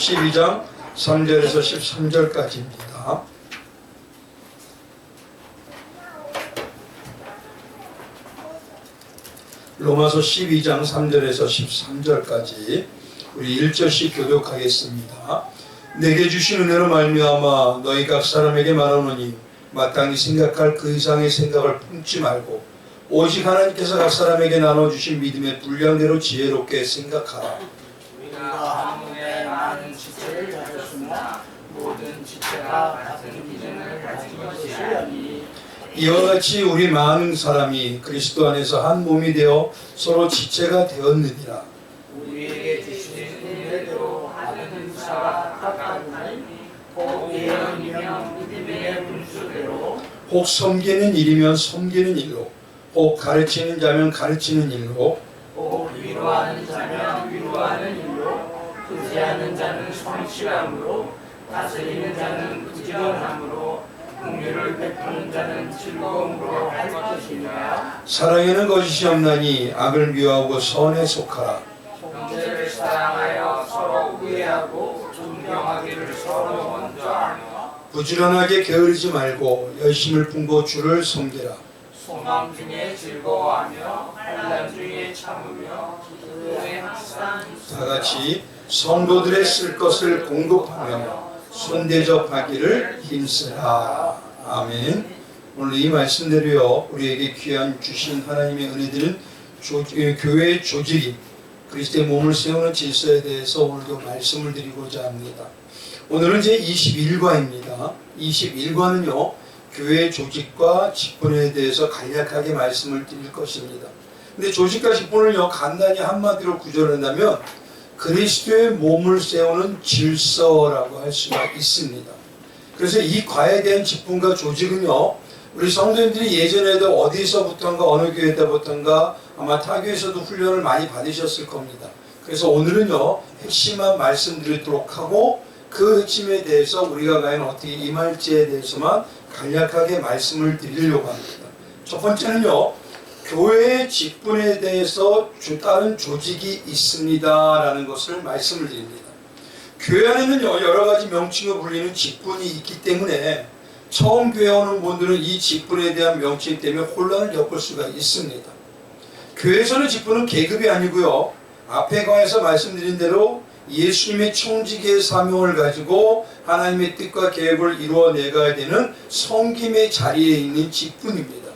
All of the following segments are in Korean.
12장 3절에서 13절까지입니다. 로마서 12장 3절에서 13절까지 우리 1절씩 교독하겠습니다. 내게 주신 은혜로 말미암아 너희 각 사람에게 말하노니 마땅히 생각할 그 이상의 생각을 품지 말고 오직 하나님께서 각 사람에게 나눠주신 믿음의 분량대로 지혜롭게 생각하라. 우리가 한 몸에 많은 지체를 가졌으나 모든 지체가 같은 기능을 가진 것이 아니니 이와 같이 우리 많은 사람이 그리스도 안에서 한 몸이 되어 서로 지체가 되었느니라. 우리에게 주신 은혜대로 하는 자가 각각 다르니 곧 예언이며 믿음의 분수대로 혹 섬기는 일이면 섬기는 일로, 혹 가르치는 자면 가르치는 일로, 곧 위로하는 자면 위로하는 일로 의지하는 자는 성실함으로 다스리는 자는 부지런함으로 긍휼을 베푸는 자는 즐거움으로 할 것이니라. 사랑에는 거짓이 없나니 악을 미워하고 선에 속하라. 형제를 사랑하여 서로 우애하고 존경하기를 서로 먼저 하며 부지런하게 게으르지 말고 열심을 품고 주를 섬기라. 소망 중에 즐거워하며 환난 중에 참으며 기도에 항상 다 같이 성도들의 쓸 것을 공급하며 손대접하기를 힘쓰라. 아멘. 오늘 이 말씀대로요, 우리에게 귀한 주신 하나님의 은혜들은 교회의 조직이 그리스도의 몸을 세우는 질서에 대해서 오늘도 말씀을 드리고자 합니다. 오늘은 제 21과입니다. 21과는요, 교회의 조직과 직분에 대해서 간략하게 말씀을 드릴 것입니다. 근데 조직과 직분을요, 간단히 한마디로 구절한다면 그리스도의 몸을 세우는 질서라고 할 수가 있습니다. 그래서 이 과에 대한 직분과 조직은요, 우리 성도님들이 예전에도 어디서부턴가 어느 교회에서부턴가 아마 타 교회에서도 훈련을 많이 받으셨을 겁니다. 그래서 오늘은요, 핵심만 말씀드리도록 하고 그 핵심에 대해서 우리가 과연 어떻게 임할지에 대해서만 간략하게 말씀을 드리려고 합니다. 첫 번째는요, 교회의 직분에 대해서 다른 조직이 있습니다라는 것을 말씀을 드립니다. 교회 안에는요, 여러 가지 명칭으로 불리는 직분이 있기 때문에 처음 교회 오는 분들은 이 직분에 대한 명칭 때문에 혼란을 겪을 수가 있습니다. 교회에서는 직분은 계급이 아니고요, 앞에 과에서 말씀드린 대로 예수님의 청지기의 사명을 가지고 하나님의 뜻과 계획을 이루어내가야 되는 섬김의 자리에 있는 직분입니다.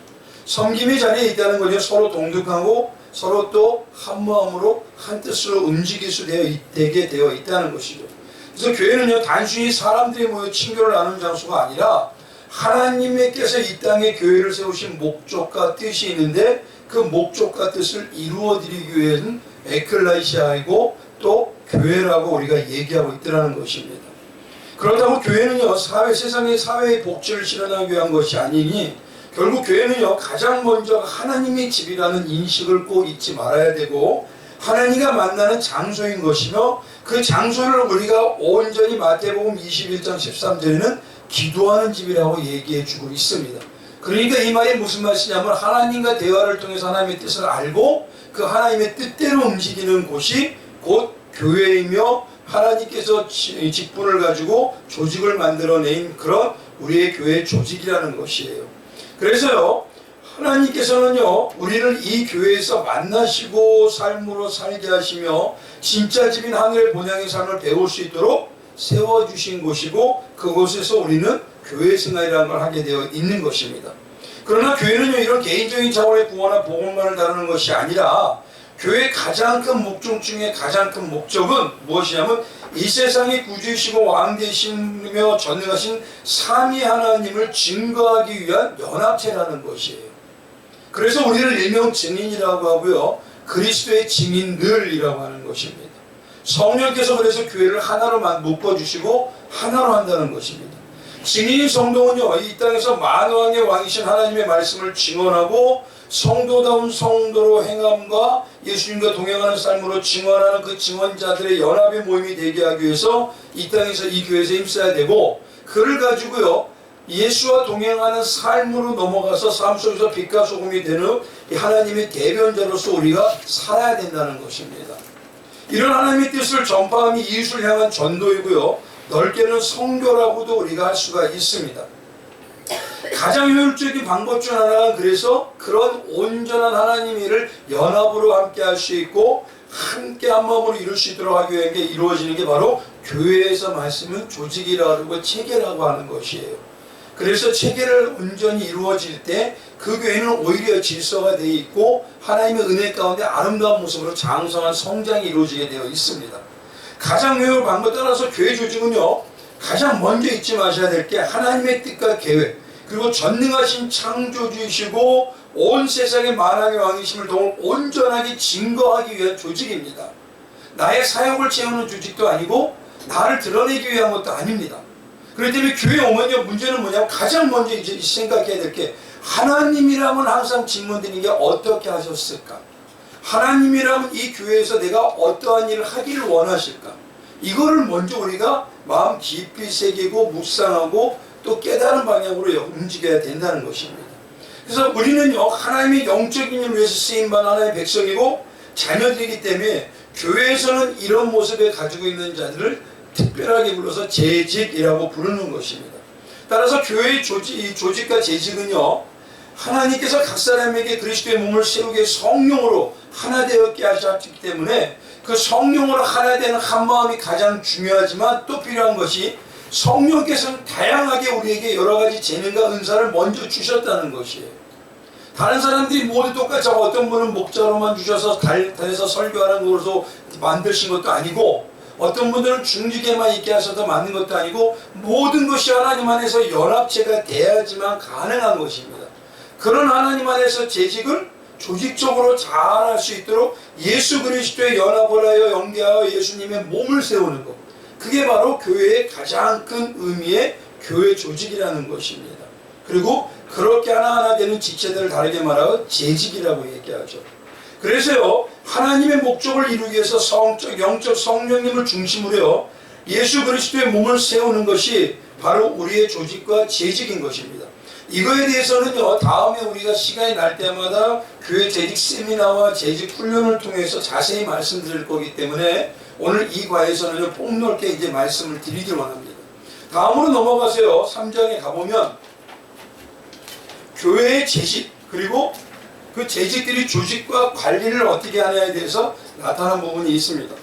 섬김의 자리에 있다는 것은 서로 동등하고 서로 또 한마음으로 한뜻으로 움직일 수 되게 되어 있다는 것이죠. 그래서 교회는요, 단순히 사람들이 모여 친교를 나누는 장소가 아니라 하나님께서 이 땅에 교회를 세우신 목적과 뜻이 있는데 그 목적과 뜻을 이루어드리기 위해서는 에클레시아이고 또 교회라고 우리가 얘기하고 있더라는 것입니다. 그렇다고 교회는요, 세상의 사회의 복지를 실현하기 위한 것이 아니니 결국 교회는요, 가장 먼저 하나님의 집이라는 인식을 꼭 잊지 말아야 되고 하나님과 만나는 장소인 것이며 그 장소를 우리가 온전히 마태복음 21장 13절에는 기도하는 집이라고 얘기해 주고 있습니다. 그러니까 이 말이 무슨 말이냐면 하나님과 대화를 통해서 하나님의 뜻을 알고 그 하나님의 뜻대로 움직이는 곳이 곧 교회이며 하나님께서 직분을 가지고 조직을 만들어낸 그런 우리의 교회의 조직이라는 것이에요. 그래서요, 하나님께서는요, 우리를 이 교회에서 만나시고 삶으로 살게 하시며 진짜 집인 하늘의 본향의 삶을 배울 수 있도록 세워주신 곳이고 그곳에서 우리는 교회 생활이라는 걸 하게 되어 있는 것입니다. 그러나 교회는요, 이런 개인적인 차원의 구원과 복음만을 다루는 것이 아니라 교회의 가장 큰 목적 중에 가장 큰 목적은 무엇이냐면 이 세상의 구주이시고 왕 되시며 전능하신 삼위 하나님을 증거하기 위한 연합체라는 것이에요. 그래서 우리를 일명 증인이라고 하고요, 그리스도의 증인들이라고 하는 것입니다. 성령께서 그래서 교회를 하나로 묶어주시고 하나로 한다는 것입니다. 증인인 성도는요, 이 땅에서 만왕의 왕이신 하나님의 말씀을 증언하고 성도다운 성도로 행함과 예수님과 동행하는 삶으로 증언하는 그 증언자들의 연합의 모임이 되게 하기 위해서 이 땅에서 이 교회에서 힘써야 되고, 그를 가지고요, 예수와 동행하는 삶으로 넘어가서 삶 속에서 빛과 소금이 되는 하나님의 대변자로서 우리가 살아야 된다는 것입니다. 이런 하나님의 뜻을 전파함이 이웃을 향한 전도이고요. 넓게는 선교라고도 우리가 할 수가 있습니다. 가장 효율적인 방법 중 하나가 그래서 그런 온전한 하나님의 일을 연합으로 함께 할 수 있고 함께 한 마음으로 이룰 수 있도록 하기 위해 이루어지는 게 바로 교회에서 말씀은 조직이라고 하고 체계라고 하는 것이에요. 그래서 체계를 온전히 이루어질 때 그 교회는 오히려 질서가 되어 있고 하나님의 은혜 가운데 아름다운 모습으로 장성한 성장이 이루어지게 되어 있습니다. 가장 효율 방법 따라서 교회 조직은요, 가장 먼저 잊지 마셔야 될 게 하나님의 뜻과 계획, 그리고 전능하신 창조주이시고 온 세상의 만왕의 왕이심을 더 온전하게 증거하기 위한 조직입니다. 나의 사역을 채우는 조직도 아니고 나를 드러내기 위한 것도 아닙니다. 그렇기 때문에 교회 오면요, 문제는 뭐냐면 가장 먼저 이제 생각해야 될 게 하나님이라면 항상 질문드리는 게 어떻게 하셨을까? 하나님이라면 이 교회에서 내가 어떠한 일을 하기를 원하실까? 이거를 먼저 우리가 마음 깊이 새기고 묵상하고 또 깨달은 방향으로 움직여야 된다는 것입니다. 그래서 우리는요, 하나님의 영적인 일을 위해서 쓰임받은 하나님의 백성이고 자녀들이기 때문에 교회에서는 이런 모습을 가지고 있는 자들을 특별하게 불러서 재직이라고 부르는 것입니다. 따라서 교회의 조직과 재직은요, 하나님께서 각 사람에게 그리스도의 몸을 세우게 성령으로 하나 되었게 하셨기 때문에 그 성령으로 하나 되는 한 마음이 가장 중요하지만 또 필요한 것이 성령께서는 다양하게 우리에게 여러 가지 재능과 은사를 먼저 주셨다는 것이에요. 다른 사람들이 모두 똑같이 어떤 분은 목자로만 주셔서 달에서 설교하는 것으로 만드신 것도 아니고 어떤 분들은 중직에만 있게 하셔서 만든 것도 아니고 모든 것이 하나님 안에서 연합체가 돼야지만 가능한 것입니다. 그런 하나님 안에서 재직을 조직적으로 잘 할 수 있도록 예수 그리스도의 연합을 하여 연계하여 예수님의 몸을 세우는 것, 그게 바로 교회의 가장 큰 의미의 교회 조직이라는 것입니다. 그리고 그렇게 하나하나 되는 지체들을 다르게 말하고 재직이라고 얘기하죠. 그래서요, 하나님의 목적을 이루기 위해서 성적, 영적 성령님을 중심으로요, 예수 그리스도의 몸을 세우는 것이 바로 우리의 조직과 재직인 것입니다. 이거에 대해서는요, 다음에 우리가 시간이 날 때마다 교회 재직 세미나와 재직 훈련을 통해서 자세히 말씀드릴 거기 때문에 오늘 이 과에서는요, 폭넓게 이제 말씀을 드리기 원합니다. 다음으로 넘어가세요. 3장에 가보면 교회의 재직, 그리고 그 재직들이 조직과 관리를 어떻게 하냐에 대해서 나타난 부분이 있습니다.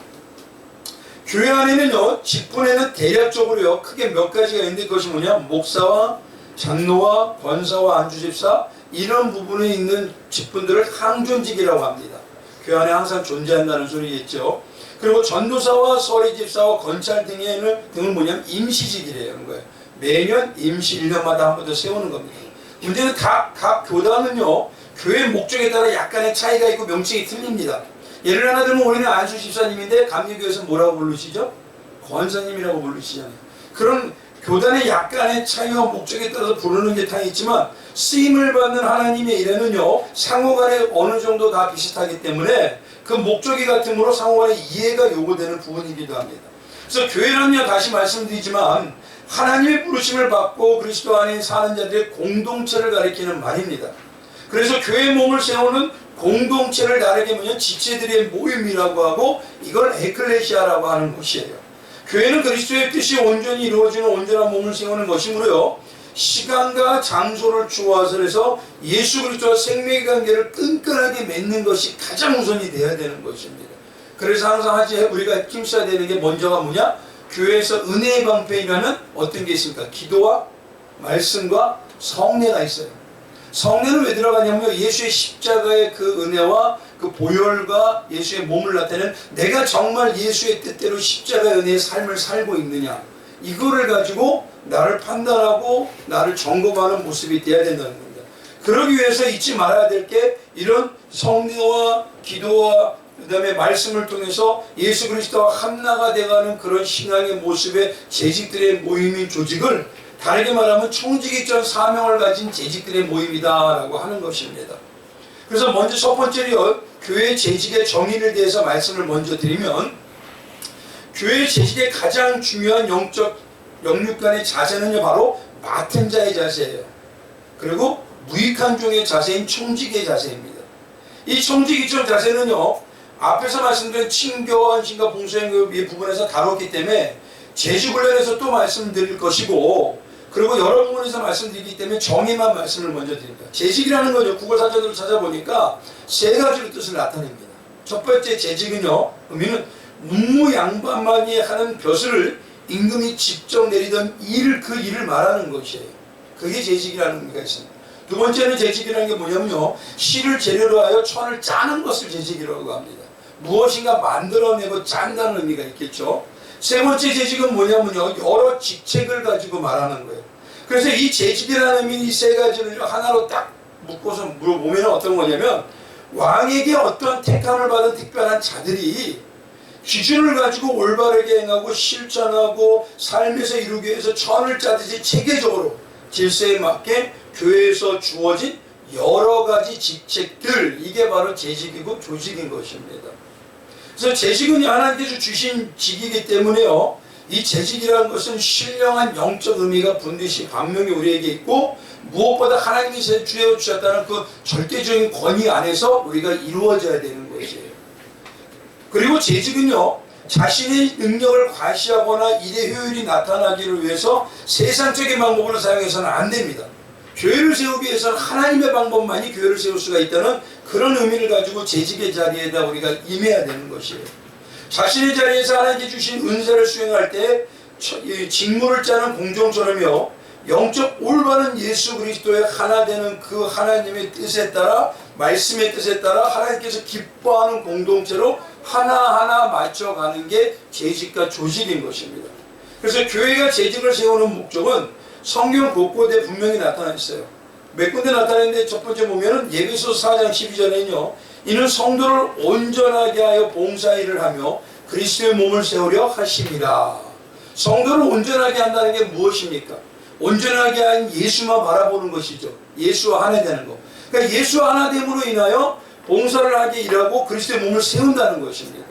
교회 안에는요, 직분에는 대략적으로요, 크게 몇 가지가 있는데 그것이 뭐냐, 목사와 장로와 권사와 안주집사, 이런 부분에 있는 직분들을 항존직이라고 합니다. 교회 안에 항상 존재한다는 소리겠죠. 그리고 전도사와 서리집사와 건찰 등은 뭐냐면 임시직이라는 거예요. 매년 임시 1년마다 한 번 더 세우는 겁니다. 문제는 각 교단은요, 교회 목적에 따라 약간의 차이가 있고 명칭이 틀립니다. 예를 하나 들면 우리는 안수집사님인데 감리교에서 뭐라고 부르시죠? 권사님이라고 부르시잖아요. 그런 교단의 약간의 차이와 목적에 따라서 부르는 게 다 있지만 쓰임을 받는 하나님의 일에는요, 상호간에 어느 정도 다 비슷하기 때문에 그 목적이 같으므로 상호간에 이해가 요구되는 부분이기도 합니다. 그래서 교회는요, 다시 말씀드리지만 하나님의 부르심을 받고 그리스도 안에 사는 자들의 공동체를 가리키는 말입니다. 그래서 교회의 몸을 세우는 공동체를 다르게 보면 지체들의 모임이라고 하고 이걸 에클레시아라고 하는 것이에요. 교회는 그리스도의 뜻이 온전히 이루어지는 온전한 몸을 세우는 것이므로요, 시간과 장소를 추구해서 해서 예수 그리스도와 생명의 관계를 끈끈하게 맺는 것이 가장 우선이 되어야 되는 것입니다. 그래서 항상 우리가 힘써야 되는 게 먼저가 뭐냐? 교회에서 은혜의 방편이라는 어떤 게 있습니까? 기도와 말씀과 성례가 있어요. 성례는 왜 들어가냐면 예수의 십자가의 그 은혜와 그 보혈과 예수의 몸을 나타내는 내가 정말 예수의 뜻대로 십자가의 은혜의 삶을 살고 있느냐, 이거를 가지고 나를 판단하고 나를 점검하는 모습이 되어야 된다는 겁니다. 그러기 위해서 잊지 말아야 될 게 이런 성례와 기도와 그 다음에 말씀을 통해서 예수 그리스도와 하나가 돼가는 그런 신앙의 모습의 재직들의 모임인 조직을 다르게 말하면 청지기전 사명을 가진 재직들의 모임이다라고 하는 것입니다. 그래서 먼저 첫 번째로 교회 재직의 정의를 대해서 말씀을 먼저 드리면, 교회 재직의 가장 중요한 영적 영육간의 자세는요, 바로 맡은 자의 자세예요. 그리고 무익한 종의 자세인 청지기의 자세입니다. 이 청지기적 자세는요, 앞에서 말씀드린 친교환신과 봉사행위 부분에서 다뤘기 때문에 제지 관련해서 또 말씀드릴 것이고, 그리고 여러 부분에서 말씀드리기 때문에 정의만 말씀을 먼저 드립니다. 재직이라는 거죠. 국어사전을 찾아보니까 세 가지로 뜻을 나타냅니다. 첫 번째 재직은요, 의미는 문무양반만이 하는 벼슬을 임금이 직접 내리던 일을, 그 일을 말하는 것이에요. 그게 재직이라는 의미가 있습니다. 두 번째는 재직이라는 게 뭐냐면요, 실을 재료로 하여 천을 짜는 것을 재직이라고 합니다. 무엇인가 만들어내고 짠다는 의미가 있겠죠. 세 번째 재직은 뭐냐면요, 여러 직책을 가지고 말하는 거예요. 그래서 이 재직이라는 의미, 이 세 가지를 하나로 딱 묶어서 물어보면 어떤 거냐면, 왕에게 어떤 택함을 받은 특별한 자들이 기준을 가지고 올바르게 행하고 실천하고 삶에서 이루기 위해서 천을 짜듯이 체계적으로 질서에 맞게 교회에서 주어진 여러 가지 직책들, 이게 바로 재직이고 조직인 것입니다. 그래서 재직은 하나님께서 주신 직이기 때문에요, 이 재직이라는 것은 신령한 영적 의미가 분명히 분명히 우리에게 있고, 무엇보다 하나님이 주어 주셨다는 그 절대적인 권위 안에서 우리가 이루어져야 되는 것이에요. 그리고 재직은요, 자신의 능력을 과시하거나 일의 효율이 나타나기를 위해서 세상적인 방법으로 사용해서는 안 됩니다. 교회를 세우기 위해서는 하나님의 방법만이 교회를 세울 수가 있다는 그런 의미를 가지고 재직의 자리에다 우리가 임해야 되는 것이에요. 자신의 자리에서 하나님께 주신 은사를 수행할 때 직무를 짜는 공정처럼요, 영적 올바른 예수 그리스도의 하나 되는 그 하나님의 뜻에 따라, 말씀의 뜻에 따라 하나님께서 기뻐하는 공동체로 하나하나 맞춰가는 게 재직과 조직인 것입니다. 그래서 교회가 재직을 세우는 목적은 성경 곳곳에 분명히 나타나 있어요. 몇 군데 나타나는데, 첫 번째 보면은 예배소서 4장 12절에는요, 이는 성도를 온전하게 하여 봉사일을 하며 그리스도의 몸을 세우려 하심이라. 성도를 온전하게 한다는 게 무엇입니까? 온전하게 한 예수만 바라보는 것이죠. 예수와 하나 되는 것. 그러니까 예수와 하나 됨으로 인하여 봉사를 하게 일하고 그리스도의 몸을 세운다는 것입니다.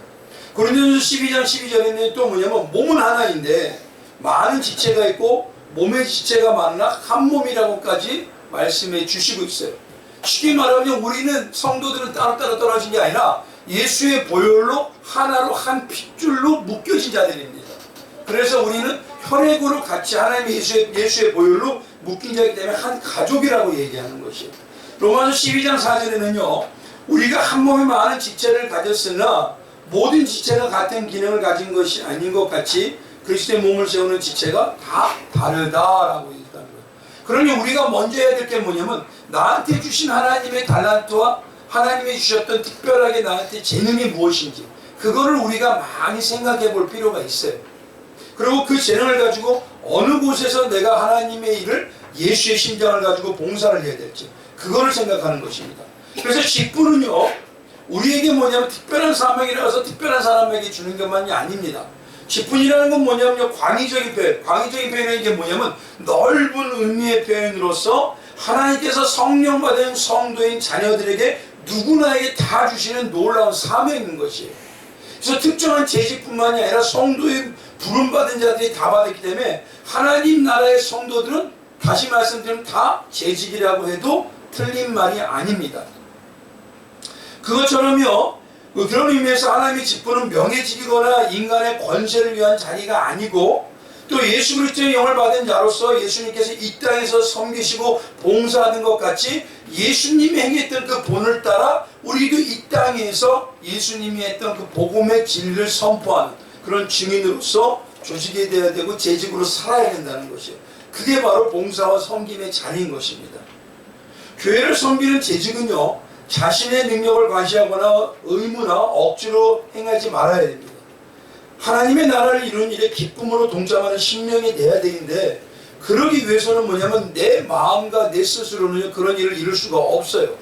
고린도전서 12장 12절에는 또 뭐냐면, 몸은 하나인데 많은 지체가 있고 몸의 지체가 많으나 한 몸이라고까지 말씀해 주시고 있어요. 쉽게 말하면 우리는, 성도들은 따로따로 떨어진 게 아니라 예수의 보혈로 하나로 한 핏줄로 묶여진 자들입니다. 그래서 우리는 혈액으로 같이 하나님의 예수의 보혈로 묶인 자이기 때문에 한 가족이라고 얘기하는 것이에요. 로마서 12장 4절에는요, 우리가 한 몸에 많은 지체를 가졌으나 모든 지체가 같은 기능을 가진 것이 아닌 것 같이 그리스도의 몸을 세우는 지체가 다 다르다라고 얘기했다는 거예요. 그러니 우리가 먼저 해야 될 게 뭐냐면, 나한테 주신 하나님의 달란트와 하나님이 주셨던 특별하게 나한테 재능이 무엇인지, 그거를 우리가 많이 생각해 볼 필요가 있어요. 그리고 그 재능을 가지고 어느 곳에서 내가 하나님의 일을, 예수의 심장을 가지고 봉사를 해야 될지, 그거를 생각하는 것입니다. 그래서 직분은요, 우리에게 뭐냐면 특별한 사명이라서 특별한 사람에게 주는 것만이 아닙니다. 직분이라는 건 뭐냐면요, 광의적인 표현. 광의적인 표현은 이게 뭐냐면 넓은 의미의 표현으로서 하나님께서 성령 받은 성도인 자녀들에게 누구나에게 다 주시는 놀라운 사명인 것이에요. 그래서 특정한 재직뿐만이 아니라 성도의 부름받은 자들이 다 받았기 때문에 하나님 나라의 성도들은, 다시 말씀드리면 다 재직이라고 해도 틀린 말이 아닙니다. 그것처럼요, 그런 의미에서 하나님의 직분은 명예직이거나 인간의 권세를 위한 자리가 아니고, 또 예수 그리스도의 영을 받은 자로서 예수님께서 이 땅에서 섬기시고 봉사하는 것 같이 예수님이 행했던 그 본을 따라 우리도 이 땅에서 예수님이 했던 그 복음의 진리를 선포하는 그런 증인으로서 조직이 되어야 되고 재직으로 살아야 된다는 것이에요. 그게 바로 봉사와 섬김의 자리인 것입니다. 교회를 섬기는 재직은요, 자신의 능력을 과시하거나 의무나 억지로 행하지 말아야 됩니다. 하나님의 나라를 이루는 일에 기쁨으로 동참하는 신명이 돼야 되는데, 그러기 위해서는 뭐냐면 내 마음과 내 스스로는 그런 일을 이룰 수가 없어요.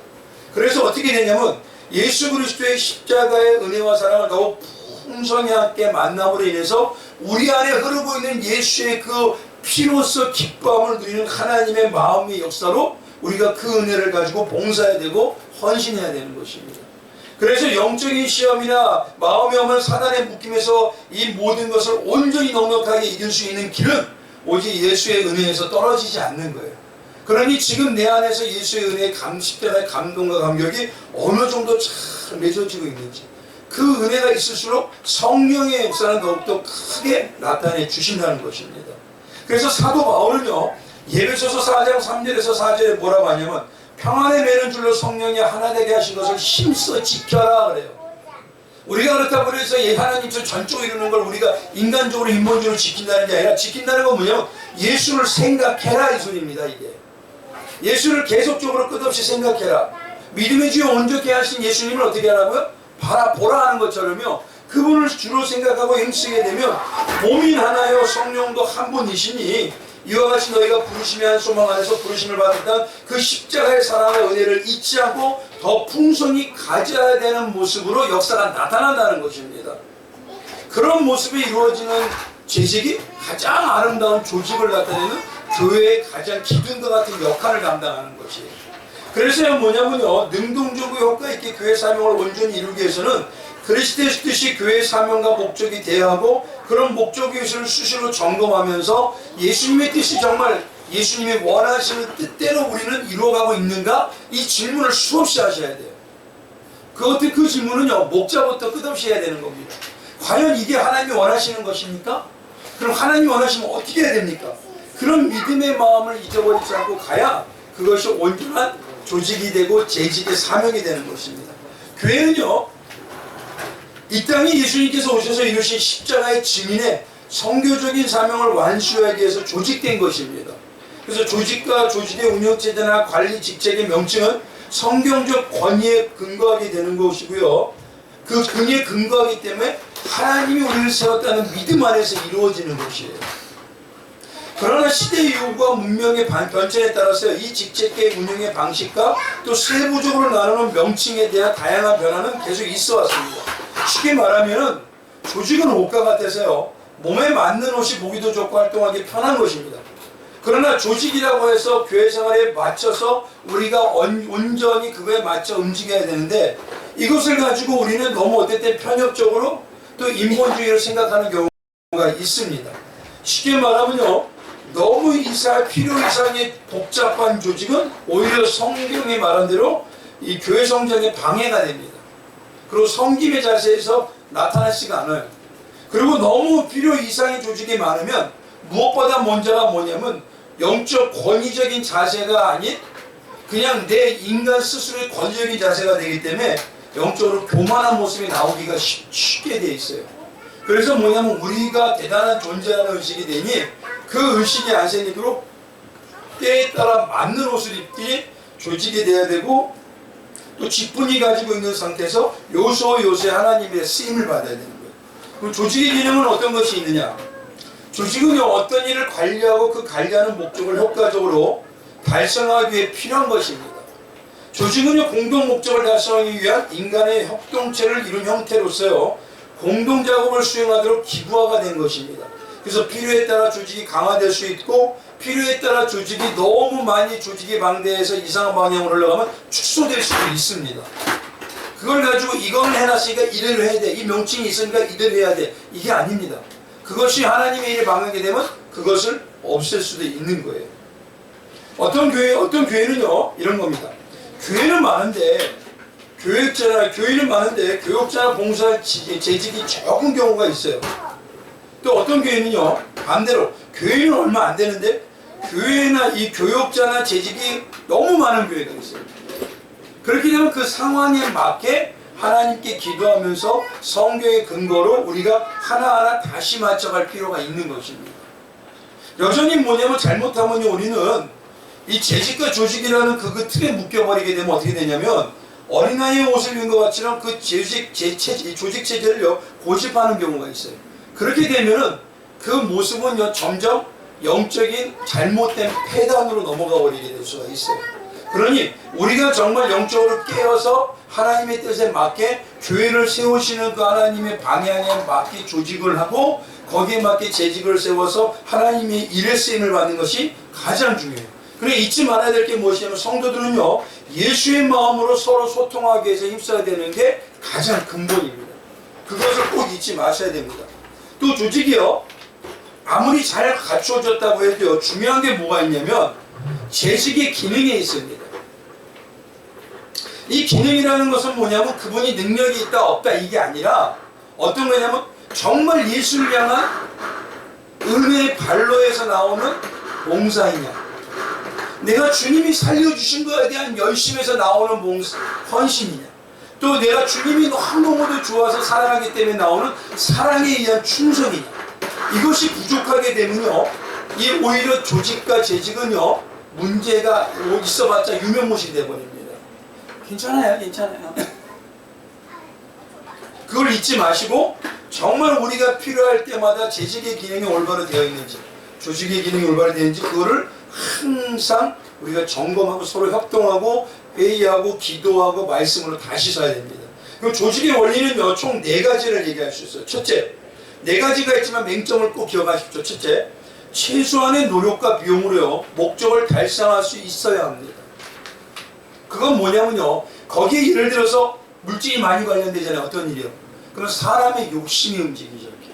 그래서 어떻게 되냐면, 예수 그리스도의 십자가의 은혜와 사랑을 더욱 풍성하게 만남으로 인해서 우리 안에 흐르고 있는 예수의 그 피로써 기뻐함을 누리는 하나님의 마음의 역사로 우리가 그 은혜를 가지고 봉사해야 되고 헌신해야 되는 것입니다. 그래서 영적인 시험이나 마음의 없는 사단의 묶임에서 이 모든 것을 온전히 넉넉하게 이길 수 있는 길은 오직 예수의 은혜에서 떨어지지 않는 거예요. 그러니 지금 내 안에서 예수의 은혜의 십자가의 감동과 감격이 어느 정도 잘 맺어지고 있는지, 그 은혜가 있을수록 성령의 역사는 더욱더 크게 나타내 주신다는 것입니다. 그래서 사도 바울은요, 예배소서 4장 3절에서 4절에 뭐라고 하냐면 평안에 매는 줄로 성령이 하나 되게 하신 것을 힘써 지켜라 그래요. 우리가 그렇다고 해서 하나님께서 전적으로 이루는 걸 우리가 인간적으로 인본적으로 지킨다는 게 아니라, 지킨다는 건 뭐냐면 예수를 생각해라 이 소리입니다. 이게 예수를 계속적으로 끝없이 생각해라. 믿음의 주요 온전케 하신 예수님을 어떻게 하라고요? 바라보라 하는 것처럼요, 그분을 주로 생각하고 행쓰게 되면 몸이 하나요 성령도 한 분이시니 이와 같이 너희가 부르심의 한 소망 안에서 부르심을 받았던 그 십자가의 사랑의 은혜를 잊지 않고 더 풍성히 가져야 되는 모습으로 역사가 나타난다는 것입니다. 그런 모습이 이루어지는 재직이 가장 아름다운 조직을 나타내는 교회의 가장 기둥과 같은 역할을 감당하는 것이에요. 그래서 뭐냐면요, 능동적이고 효과 있게 교회 사명을 온전히 이루기 위해서는 그리스도의 뜻이 교회의 사명과 목적이 대하고 그런 목적을 수시로 점검하면서 예수님의 뜻이 정말 예수님이 원하시는 뜻대로 우리는 이루어가고 있는가? 이 질문을 수없이 하셔야 돼요. 그 질문은요, 목자부터 끝없이 해야 되는 겁니다. 과연 이게 하나님이 원하시는 것입니까? 그럼 하나님이 원하시면 어떻게 해야 됩니까? 그런 믿음의 마음을 잊어버리지 않고 가야 그것이 온전한 조직이 되고 재직의 사명이 되는 것입니다. 교회는요, 이 땅에 예수님께서 오셔서 이루신 십자가의 증인의 성교적인 사명을 완수하기 위해서 조직된 것입니다. 그래서 조직과 조직의 운영체제나 관리 직책의 명칭은 성경적 권위에 근거하게 되는 것이고요, 그 근위에 근거하기 때문에 하나님이 우리를 세웠다는 믿음 안에서 이루어지는 것이에요. 그러나 시대의 요구와 문명의 변천에 따라서 이 직책의 운영의 방식과 또 세부적으로 나누는 명칭에 대한 다양한 변화는 계속 있어 왔습니다. 쉽게 말하면 조직은 옷과 같아서요, 몸에 맞는 옷이 보기도 좋고 활동하기 편한 것입니다. 그러나 조직이라고 해서 교회 생활에 맞춰서 우리가 온전히 그거에 맞춰 움직여야 되는데, 이것을 가지고 우리는 너무 어떨 때 편협적으로 또 인본주의를 생각하는 경우가 있습니다. 쉽게 말하면요, 너무 필요 이상의 복잡한 조직은 오히려 성경이 말한 대로 이 교회 성장에 방해가 됩니다. 그리고 섬김의 자세에서 나타나지가 않아요. 그리고 너무 필요 이상의 조직이 많으면 무엇보다 먼저가 뭐냐면 영적 권위적인 자세가 아닌 그냥 내 인간 스스로의 권위적인 자세가 되기 때문에 영적으로 교만한 모습이 나오기가 쉽게 돼 있어요. 그래서 뭐냐면 우리가 대단한 존재하는 의식이 되니 그 의식이 안 생기도록 때에 따라 맞는 옷을 입기 조직이 돼야 되고, 또 직분이 가지고 있는 상태에서 요소요소에 하나님의 쓰임을 받아야 되는 거예요. 그럼 조직의 기능은 어떤 것이 있느냐? 조직은요, 어떤 일을 관리하고 그 관리하는 목적을 효과적으로 달성하기 위해 필요한 것입니다. 조직은요, 공동 목적을 달성하기 위한 인간의 협동체를 이룬 형태로서요, 공동 작업을 수행하도록 기구화가 된 것입니다. 그래서 필요에 따라 조직이 강화될 수 있고, 필요에 따라 조직이 너무 많이 조직이 방대해서 이상한 방향으로 흘러가면 축소될 수도 있습니다. 그걸 가지고 이걸 해놨으니까 이대로 해야 돼, 이 명칭이 있으니까 이대로 해야 돼, 이게 아닙니다. 그것이 하나님의 일에 방하게 되면 그것을 없앨 수도 있는 거예요. 어떤 교회는요, 이런 겁니다. 교회는 많은데 교회는 많은데 교육자나 봉사 재직이 적은 경우가 있어요. 또 어떤 교회는요, 반대로 교회는 얼마 안 되는데 교회나 이 교육자나 재직이 너무 많은 교회가 있어요. 그렇게 되면 그 상황에 맞게 하나님께 기도하면서 성경의 근거로 우리가 하나하나 다시 맞춰갈 필요가 있는 것입니다. 여전히 뭐냐면 잘못하면 우리는 이 재직과 조직이라는 그 틀에 묶여버리게 되면 어떻게 되냐면 어린아이의 옷을 입은 것 같지만 그 조직 체제를 고집하는 경우가 있어요. 그렇게 되면은 그 모습은 점점 영적인 잘못된 폐단으로 넘어가 버리게 될 수가 있어요. 그러니 우리가 정말 영적으로 깨어서 하나님의 뜻에 맞게 교회를 세우시는 그 하나님의 방향에 맞게 조직을 하고 거기에 맞게 재직을 세워서 하나님의 일에 쓰임을 받는 것이 가장 중요해요. 그래 잊지 말아야 될 게 무엇이냐면 성도들은요, 예수의 마음으로 서로 소통하기 위해서 힘써야 되는 게 가장 근본입니다. 그것을 꼭 잊지 마셔야 됩니다. 또 조직이요, 아무리 잘 갖추어졌다고 해도 중요한 게 뭐가 있냐면 재직의 기능에 있습니다. 이 기능이라는 것은 뭐냐면 그분이 능력이 있다 없다 이게 아니라 어떤 거냐면 정말 예수를 향한 은혜의 발로에서 나오는 봉사이냐, 내가 주님이 살려주신 것에 대한 열심에서 나오는 헌신이냐, 또 내가 주님이 너무너무 좋아서 사랑하기 때문에 나오는 사랑에 의한 충성이냐, 이것이 부족하게 되면요, 이 오히려 조직과 재직은요 문제가 있어봤자 유명무실이 되어버립니다. 괜찮아요, 괜찮아요. 그걸 잊지 마시고 정말 우리가 필요할 때마다 재직의 기능이 올바로 되어 있는지, 조직의 기능이 올바로 되어 있는지 그거를 항상 우리가 점검하고 서로 협동하고 회의하고 기도하고 말씀으로 다시 써야 됩니다. 그럼 조직의 원리는요 총 4가지를 얘기할 수 있어요. 첫째, 4가지가 있지만 맹점을 꼭 기억하십시오. 첫째, 최소한의 노력과 비용으로요 목적을 달성할 수 있어야 합니다. 그건 뭐냐면요, 거기에 예를 들어서 물질이 많이 관련되잖아요. 어떤 일이요? 그럼 사람의 욕심이 움직이죠. 이렇게.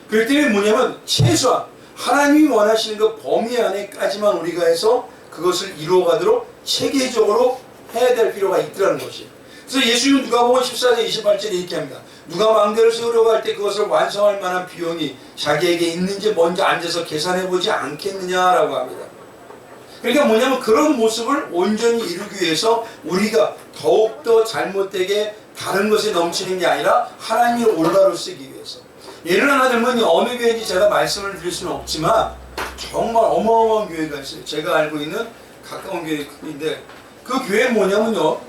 그렇기 때문에 뭐냐면 최소한 하나님이 원하시는 그 범위 안에까지만 우리가 해서 그것을 이루어가도록 체계적으로 해야 될 필요가 있더라는 것이에요. 그래서 예수님은 누가복음 14장 28절에 이렇게 합니다. 누가 망대를 세우려고 할 때 그것을 완성할 만한 비용이 자기에게 있는지 먼저 앉아서 계산해보지 않겠느냐라고 합니다. 그러니까 뭐냐면 그런 모습을 온전히 이루기 위해서 우리가 더욱더 잘못되게 다른 것에 넘치는 게 아니라 하나님을 올바로 쓰기 위해서. 예를 하나 들면 어느 교회인지 제가 말씀을 드릴 수는 없지만 정말 어마어마한 교회가 있어요. 제가 알고 있는 가까운 교회인데 그 교회 뭐냐면요,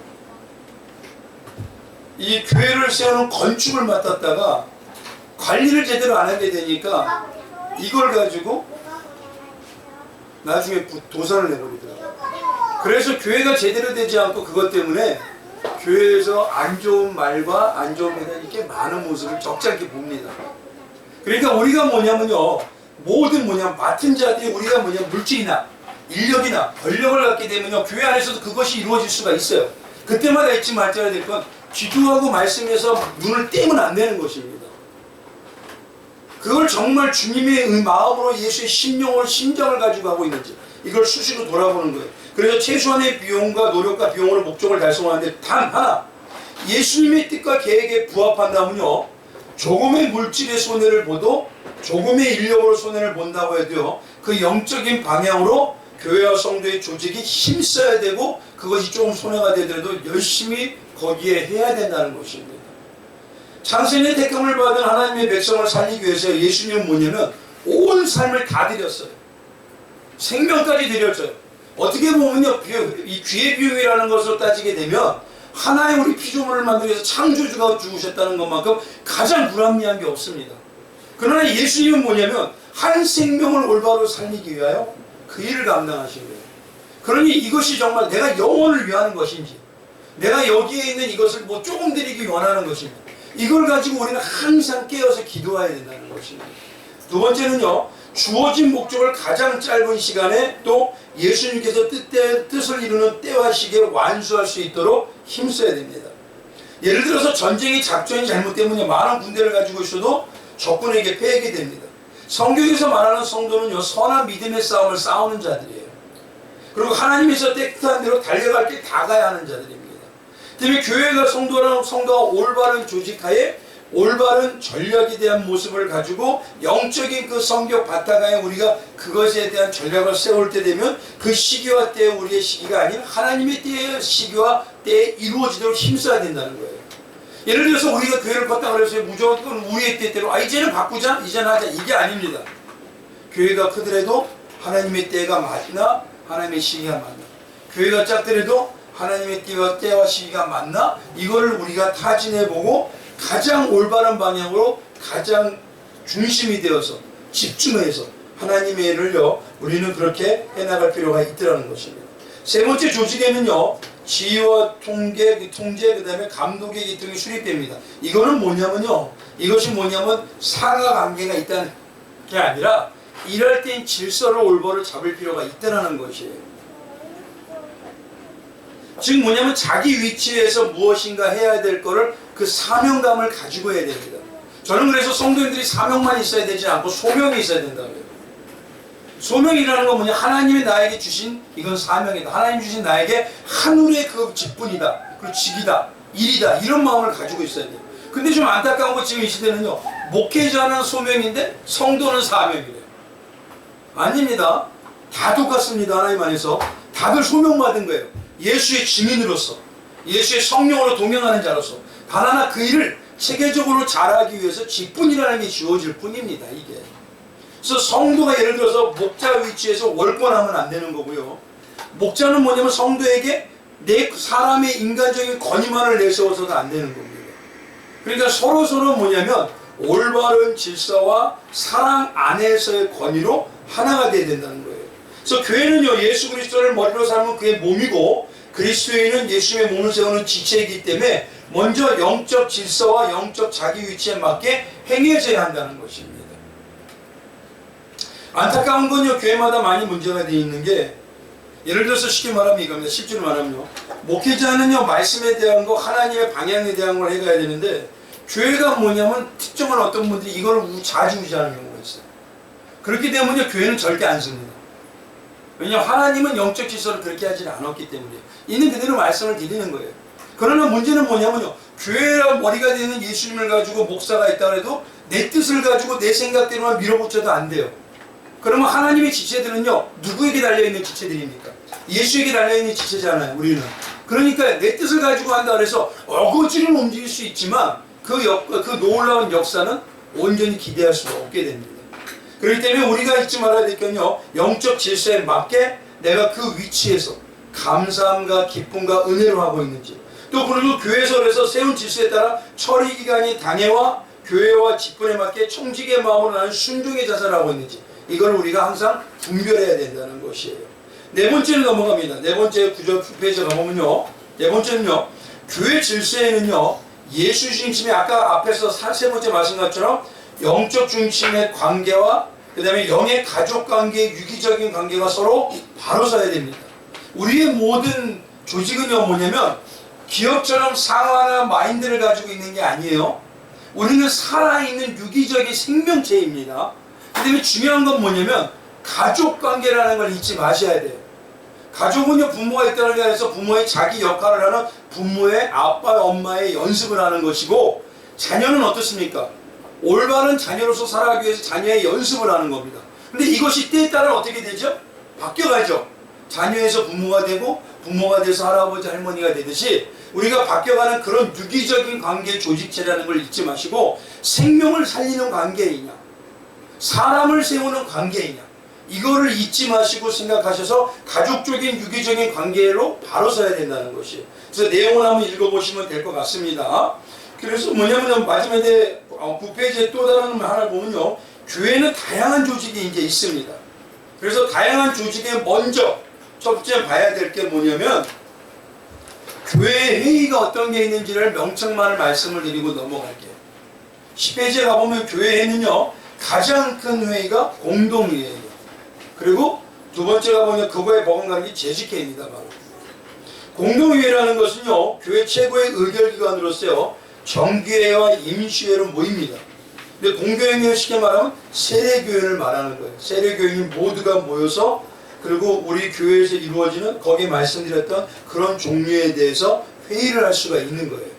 이 교회를 세우는 건축을 맡았다가 관리를 제대로 안 하게 되니까 이걸 가지고 나중에 도산을 내버리더라고요. 그래서 교회가 제대로 되지 않고 그것 때문에 교회에서 안 좋은 말과 안 좋은 매달 이렇게 많은 모습을 적잖게 봅니다. 그러니까 우리가 뭐냐면요, 모든 맡은 자들이 우리가 물질이나 인력이나 권력을 갖게 되면요 교회 안에서도 그것이 이루어질 수가 있어요. 그때마다 잊지 말아야 될 건 기도하고 말씀에서 눈을 떼면 안 되는 것입니다. 그걸 정말 주님의 마음으로 예수의 심정을 가지고 하고 있는지 이걸 수시로 돌아보는 거예요. 그래서 최소한의 비용과 노력과 비용으로 목적을 달성하는데 단 하나, 예수님의 뜻과 계획에 부합한다면요 조금의 물질의 손해를 보도 조금의 인력으로 손해를 본다고 해도요 그 영적인 방향으로 교회와 성도의 조직이 힘써야 되고 그것이 조금 손해가 되더라도 열심히 거기에 해야 된다는 것입니다. 창세년에 택함을 받은 하나님의 백성을 살리기 위해서 예수님은 뭐냐면 온 삶을 다 드렸어요. 생명까지 드렸어요. 어떻게 보면요 이 귀의 비용이라는 것을 따지게 되면 하나의 우리 피조물을 만들기 위해서 창조주가 죽으셨다는 것만큼 가장 불합리한 게 없습니다. 그러나 예수님은 뭐냐면 한 생명을 올바로 살리기 위하여 그 일을 감당하신 거예요. 그러니 이것이 정말 내가 영혼을 위하는 것인지 내가 여기에 있는 이것을 조금 드리기 원하는 것입니다. 이걸 가지고 우리는 항상 깨어서 기도해야 된다는 것입니다. 두 번째는요, 주어진 목적을 가장 짧은 시간에 또 예수님께서 뜻을 이루는 때와 시기에 완수할 수 있도록 힘써야 됩니다. 예를 들어서 전쟁의 작전이 잘못되면 많은 군대를 가지고 있어도 적군에게 패하게 됩니다. 성경에서 말하는 성도는요 선한 믿음의 싸움을 싸우는 자들이에요. 그리고 하나님에서 뜻한 대로 달려갈 길 다 가야 하는 자들입니다. 때문에 교회가 성도가 올바른 조직하에 올바른 전략에 대한 모습을 가지고 영적인 그 성격 바탕하에 우리가 그것에 대한 전략을 세울 때 되면 그 시기와 때에 우리의 시기가 아닌 하나님의 때의 시기와 때에 이루어지도록 힘써야 된다는 거예요. 예를 들어서 우리가 교회를 걷다 그래서 무조건 우리의 때대로 이제는 바꾸자, 이제는 하자, 이게 아닙니다. 교회가 크더라도 하나님의 때가 맞나, 하나님의 시기가 맞나, 교회가 작더라도 하나님의 때와 시기가 맞나, 이거를 우리가 타진해보고 가장 올바른 방향으로 가장 중심이 되어서 집중해서 하나님의 일을요 우리는 그렇게 해나갈 필요가 있더라는 것입니다. 세 번째 조직에는요 지휘와 통제 그 다음에 감독의 기능이 수립됩니다. 이거는 뭐냐면요, 이것이 뭐냐면 상하 관계가 있다는 게 아니라 일할 땐 질서를 올바로 잡을 필요가 있다는 것이에요. 즉 뭐냐면 자기 위치에서 무엇인가 해야 될 거를 그 사명감을 가지고 해야 됩니다. 저는 그래서 성도님들이 사명만 있어야 되지 않고 소명이 있어야 된다고요. 소명이라는 건 뭐냐? 하나님이 나에게 주신 이건 사명이다. 하나님 주신 나에게 하늘의 그 직분이다. 그리고 직이다. 일이다. 이런 마음을 가지고 있어야 돼요. 근데 좀 안타까운 건 지금 이 시대는요. 목회자는 소명인데 성도는 사명이래요. 아닙니다. 다 똑같습니다. 하나님 안에서. 다들 소명받은 거예요. 예수의 증인으로서. 예수의 성령으로 동행하는 자로서. 단 하나 그 일을 체계적으로 잘하기 위해서 직분이라는 게 주어질 뿐입니다. 이게. 그래서 성도가 예를 들어서 목자 위치에서 월권하면 안 되는 거고요. 목자는 뭐냐면 성도에게 내 사람의 인간적인 권위만을 내세워서도 안 되는 겁니다. 그러니까 서로서로 뭐냐면 올바른 질서와 사랑 안에서의 권위로 하나가 돼야 된다는 거예요. 그래서 교회는요, 예수 그리스도를 머리로 삼은 그의 몸이고 그리스도인은 예수의 몸을 세우는 지체이기 때문에 먼저 영적 질서와 영적 자기 위치에 맞게 행해져야 한다는 것입니다. 안타까운 건요, 교회마다 많이 문제가 되어 있는 게, 예를 들어서 쉽게 말하면 이겁니다. 실제로 말하면요, 목회자는요 말씀에 대한 거, 하나님의 방향에 대한 걸 해가야 되는데, 교회가 뭐냐면 특정한 어떤 분들이 이걸 좌지우지하는 경우가 있어요. 그렇기 때문에 교회는 절대 안 씁니다. 왜냐하면 하나님은 영적 질서를 그렇게 하지 않았기 때문에 있는 그대로 말씀을 드리는 거예요. 그러나 문제는 뭐냐면요, 교회라 머리가 되는 예수님을 가지고 목사가 있다 해도 내 뜻을 가지고 내 생각대로만 밀어붙여도 안 돼요. 그러면 하나님의 지체들은요, 누구에게 달려있는 지체들입니까? 예수에게 달려있는 지체잖아요, 우리는. 그러니까 내 뜻을 가지고 한다 그래서 어거지로 움직일 수 있지만 그 놀라운 역사는 온전히 기대할 수가 없게 됩니다. 그렇기 때문에 우리가 잊지 말아야 될 건요, 영적 질서에 맞게 내가 그 위치에서 감사함과 기쁨과 은혜로 하고 있는지, 또 그리고 교회설에서 세운 질서에 따라 처리기간이 당회와 교회와 직분에 맞게 청직의 마음으로 하는 순종의 자세를 하고 있는지, 이걸 우리가 항상 분별해야 된다는 것이에요. 네 번째로 넘어갑니다. 네 번째 구절 페이지 넘어오면요, 네 번째는요, 교회 질서에는요, 예수 중심의 아까 앞에서 세 번째 말씀 것처럼 영적 중심의 관계와 그 다음에 영의 가족 관계, 유기적인 관계가 서로 바로 서야 됩니다. 우리의 모든 조직은요, 뭐냐면 기업처럼 상화나 마인드를 가지고 있는 게 아니에요. 우리는 살아있는 유기적인 생명체입니다. 그 다음에 중요한 건 뭐냐면 가족 관계라는 걸 잊지 마셔야 돼요. 가족은요, 부모가 있다는 게 아니라 부모의 자기 역할을 하는 부모의 아빠, 엄마의 연습을 하는 것이고, 자녀는 어떻습니까? 올바른 자녀로서 살아가기 위해서 자녀의 연습을 하는 겁니다. 근데 이것이 때에 따라 어떻게 되죠? 바뀌어가죠. 자녀에서 부모가 되고 부모가 돼서 할아버지, 할머니가 되듯이 우리가 바뀌어가는 그런 유기적인 관계 조직체라는 걸 잊지 마시고, 생명을 살리는 관계이냐, 사람을 세우는 관계이냐, 이거를 잊지 마시고 생각하셔서 가족적인 유기적인 관계로 바로 서야 된다는 것이에요. 그래서 내용을 한번 읽어보시면 될 것 같습니다. 그래서 뭐냐면 마지막에 9페이지에 또 다른 하나를 보면요, 교회는 다양한 조직이 이제 있습니다. 그래서 다양한 조직에 먼저 첫 번째 봐야 될 게 뭐냐면, 교회 회의가 어떤 게 있는지를 명칭만을 말씀을 드리고 넘어갈게요. 10페이지에 가보면 교회에는요, 가장 큰 회의가 공동회의예요. 그리고 두 번째가 보면 그거에 버금가는 게 재직회의입니다. 바로 공동회의라는 것은요, 교회 최고의 의결기관으로서요, 정기회와 임시회로 모입니다. 근데 공교회는 쉽게 말하면 세례교회를 말하는 거예요. 세례교인이 모두가 모여서, 그리고 우리 교회에서 이루어지는 거기에 말씀드렸던 그런 종류에 대해서 회의를 할 수가 있는 거예요.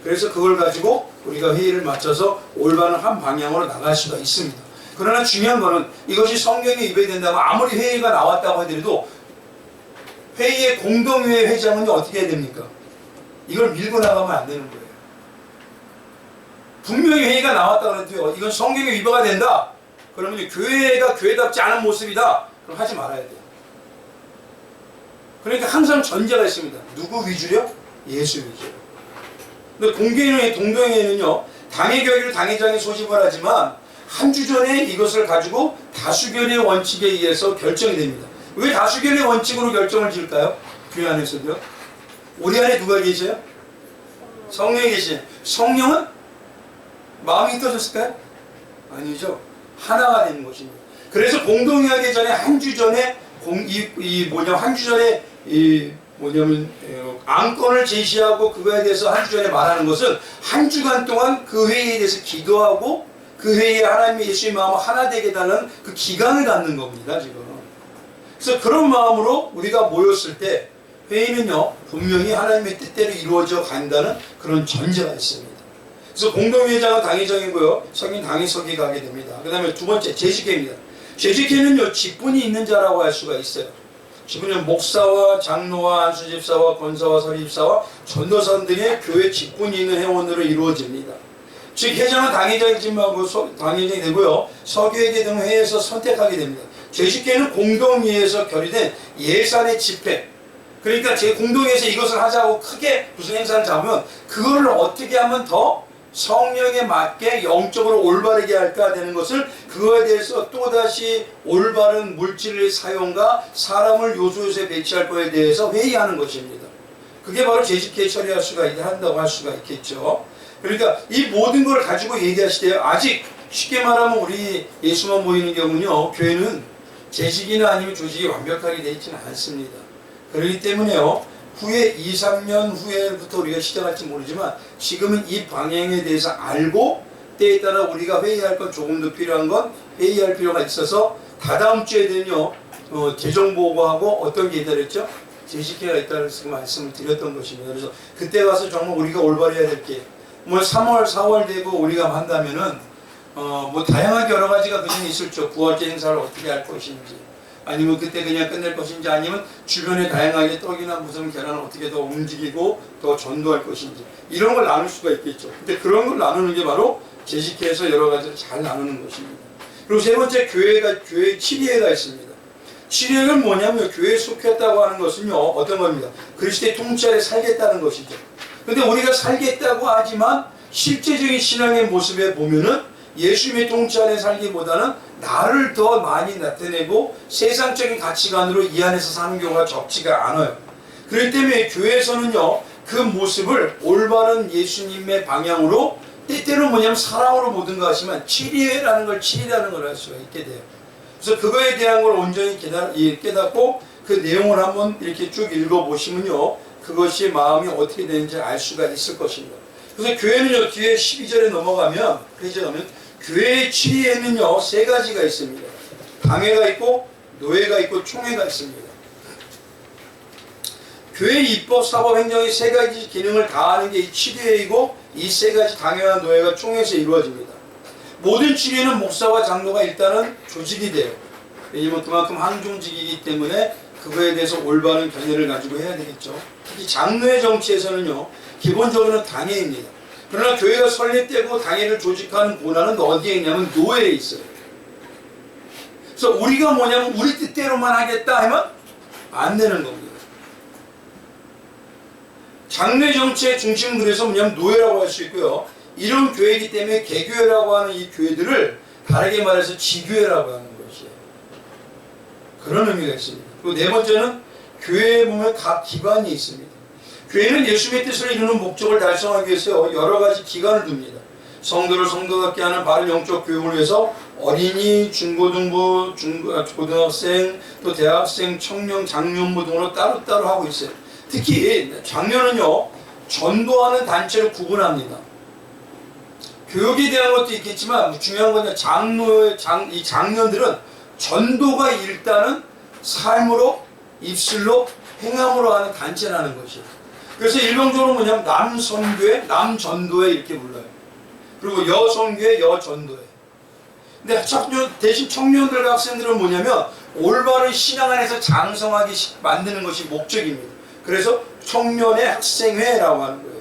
그래서 그걸 가지고 우리가 회의를 마쳐서 올바른 한 방향으로 나갈 수가 있습니다. 그러나 중요한 거는 이것이 성경에 위배된다고 아무리 회의가 나왔다고 하더라도 회의의 공동회의 회장은 어떻게 해야 됩니까? 이걸 밀고 나가면 안 되는 거예요. 분명히 회의가 나왔다고 해도요, 이건 성경에 위배가 된다, 그러면 교회가 교회답지 않은 모습이다, 그럼 하지 말아야 돼요. 그러니까 항상 전제가 있습니다. 누구 위주요? 예수 위주요. 근데 공동회의는요, 당회교회를 당회장이 소집을 하지만 한 주 전에 이것을 가지고 다수결의 원칙에 의해서 결정이 됩니다. 왜 다수결의 원칙으로 결정을 지을까요? 교회 안에서도요. 우리 안에 누가 계셔요? 성령이 계시죠. 성령은 마음이 떠졌을까요? 아니죠. 하나가 되는 것입니다. 그래서 공동회하기 전에 한 주 전에 안건을 제시하고 그거에 대해서 한 주 전에 말하는 것은 한 주간 동안 그 회의에 대해서 기도하고 그 회의에 하나님의 예수의 마음을 하나 되게 하는 그 기간을 갖는 겁니다, 지금. 그래서 그런 마음으로 우리가 모였을 때 회의는요, 분명히 하나님의 뜻대로 이루어져 간다는 그런 전제가 있습니다. 그래서 공동회장은 당회장이고요, 성인 당회석이 가게 됩니다. 그 다음에 두 번째, 재직회입니다. 재직회는요, 직분이 있는 자라고 할 수가 있어요. 직분은 목사와 장로와 안수집사와 권사와 서리집사와 전도사님 등의 교회 직분이 있는 회원으로 이루어집니다. 즉 회장은 당회장이지만 당회장이 되고요, 서교회계 등 회에서 선택하게 됩니다. 재직회는 공동회에서 결의된 예산의 집회, 그러니까 제 공동회에서 이것을 하자고 크게 무슨 행사를 잡으면 그거를 어떻게 하면 더 성령에 맞게 영적으로 올바르게 할까 되는 것을, 그거에 대해서 또다시 올바른 물질의 사용과 사람을 요소요소에 배치할 거에 대해서 회의하는 것입니다. 그게 바로 재직회 처리할 수가 한다고 할 수가 있겠죠. 그러니까 이 모든 걸 가지고 얘기하시대요. 아직 쉽게 말하면 우리 예수만 모이는 경우는요, 교회는 재직이나 아니면 조직이 완벽하게 되어 있지는 않습니다. 그렇기 때문에요, 후에 2, 3년 후에부터 우리가 시작할지 모르지만 지금은 이 방향에 대해서 알고 때에 따라 우리가 회의할 건 조금 더 필요한 건 회의할 필요가 있어서 다다음 주에는요, 재정보고하고 어떤 게 있다고 했죠? 재직회가 있다고 말씀을 드렸던 것입니다. 그래서 그때 가서 정말 우리가 올바로 해야 될 게 뭐 3월, 4월 되고 우리가 한다면은 뭐 다양하게 여러 가지가 그냥 있을죠. 부활절 행사를 어떻게 할 것인지, 아니면 그때 그냥 끝낼 것인지, 아니면 주변에 다양하게 떡이나 무슨 계란을 어떻게 더 움직이고 더 전도할 것인지, 이런 걸 나눌 수가 있겠죠. 근데 그런 걸 나누는 게 바로 재직회에서 여러 가지를 잘 나누는 것입니다. 그리고 세 번째, 교회 치리회가 있습니다. 치리회는 뭐냐면 교회에 속했다고 하는 것은요, 어떤 겁니다. 그리스도의 통치 아래 살겠다는 것이죠. 근데 우리가 살겠다고 하지만 실제적인 신앙의 모습에 보면은 예수님의 통치 안에 살기보다는 나를 더 많이 나타내고 세상적인 가치관으로 이 안에서 사는 경우가 적지가 않아요. 그렇기 때문에 교회에서는요, 그 모습을 올바른 예수님의 방향으로, 때때로 뭐냐면 사랑으로 모든가 하지만 치리라는 걸 할 수가 있게 돼요. 그래서 그거에 대한 걸 온전히 깨닫고 그 내용을 한번 이렇게 쭉 읽어보시면요, 그것이 마음이 어떻게 되는지 알 수가 있을 것입니다. 그래서 교회는요, 뒤에 12절에 넘어가면 교회의 치리에는요, 세 가지가 있습니다. 당회가 있고 노회가 있고 총회가 있습니다. 교회 입법, 사법, 행정의 세 가지 기능을 다하는 게 이 치리회이고, 이 세 가지 당회와 노회가 총회에서 이루어집니다. 모든 치리회는 목사와 장로가 일단은 조직이 돼요. 왜냐면 그만큼 항종직이기 때문에 그거에 대해서 올바른 견해를 가지고 해야 되겠죠. 특히 장로의 정치에서는요, 기본적으로는 당회입니다. 그러나 교회가 설립되고 당회를 조직하는 권한은 어디에 있냐면 노회에 있어요. 그래서 우리가 뭐냐면 우리 뜻대로만 하겠다 하면 안 되는 겁니다. 장로의 정치의 중심은 그래서 뭐냐면 노회라고 할 수 있고요, 이런 교회이기 때문에 개교회라고 하는 이 교회들을 다르게 말해서 지교회라고 하는 것이에요. 그런 의미가 있습니다. 그리고 네 번째는 교회에 보면 각 기관이 있습니다. 교회는 예수님의 뜻을 이루는 목적을 달성하기 위해서 여러 가지 기관을 둡니다. 성도를 성도답게 하는 바른 영적 교육을 위해서 어린이, 중고등부, 고등학생, 또 대학생, 청년, 장년부 등으로 따로따로 하고 있어요. 특히 장년은요, 전도하는 단체를 구분합니다. 교육에 대한 것도 있겠지만 중요한 건 이 장년들은 전도가 일단은 삶으로, 입술로, 행함으로 하는 단체라는 것이에요. 그래서 일반적으로 뭐냐면 남선교회, 남전도회 이렇게 불러요. 그리고 여선교회, 여전도회. 근데 대신 청년들과 학생들은 뭐냐면 올바른 신앙 안에서 장성하게 만드는 것이 목적입니다. 그래서 청년의 학생회라고 하는 거예요.